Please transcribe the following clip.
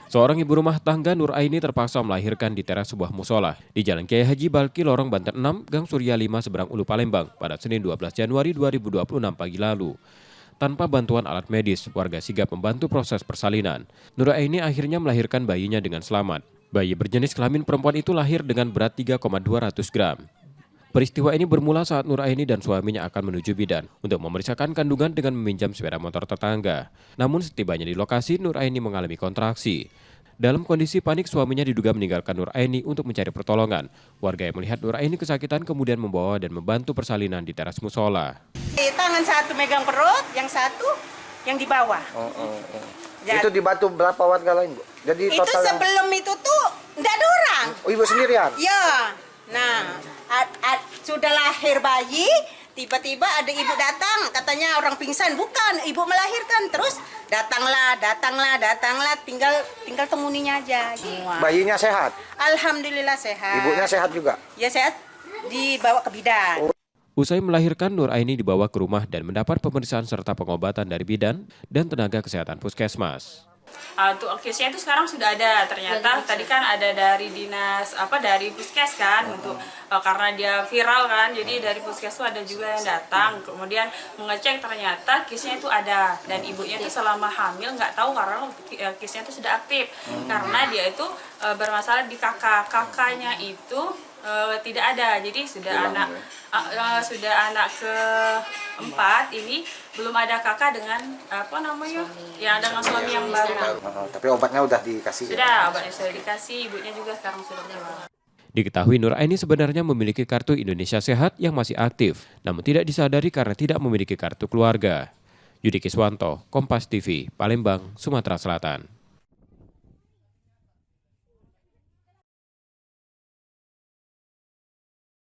Seorang ibu rumah tangga Nur Aini terpaksa melahirkan di teras sebuah musola di Jalan Kiai Haji Balki, Lorong Banten 6, Gang Surya 5, Seberang Ulu Palembang pada Senin 12 Januari 2026 pagi lalu. Tanpa bantuan alat medis, warga sigap membantu proses persalinan. Nur Aini akhirnya melahirkan bayinya dengan selamat. Bayi berjenis kelamin perempuan itu lahir dengan berat 3,200 gram. Peristiwa ini bermula saat Nur Aini dan suaminya akan menuju bidan untuk memeriksakan kandungan dengan meminjam sepeda motor tetangga. Namun setibanya di lokasi, Nur Aini mengalami kontraksi. Dalam kondisi panik, suaminya diduga meninggalkan Nur Aini untuk mencari pertolongan. Warga yang melihat Nur Aini kesakitan kemudian membawa dan membantu persalinan di teras musola. Tangan satu megang perut, yang satu yang di bawah. Itu dibantu berapa warga lain, Bu? Jadi itu total sebelum itu tuh enggak ada orang. Oh, Ibu sendirian? Ya. Nah, sudah lahir bayi, tiba-tiba ada ibu datang, katanya orang pingsan. Bukan, ibu melahirkan. Terus datanglah, tinggal temuninya aja. Semua. Bayinya sehat? Alhamdulillah sehat. Ibunya sehat juga? Ya sehat, dibawa ke bidan. Usai melahirkan, Nur Aini dibawa ke rumah dan mendapat pemeriksaan serta pengobatan dari bidan dan tenaga kesehatan puskesmas. Untuk case-nya itu sekarang sudah ada, ternyata tadi kan ada dari dinas dari puskes kan, untuk karena dia viral kan, jadi dari puskes itu ada juga yang datang kemudian mengecek, ternyata case-nya itu ada dan ibunya itu selama hamil nggak tahu karena case-nya itu sudah aktif karena dia itu bermasalah di kakaknya itu tidak ada, jadi sudah anak keempat ini belum ada kakak dengan yang dengan suami yang baru. Tapi obatnya udah dikasih? Sudah, obatnya sudah dikasih, ibunya juga sekarang sudah pulang. Diketahui Nur Aini sebenarnya memiliki kartu Indonesia Sehat yang masih aktif, namun tidak disadari karena tidak memiliki kartu keluarga. Yudi Kiswanto, Kompas TV, Palembang, Sumatera Selatan.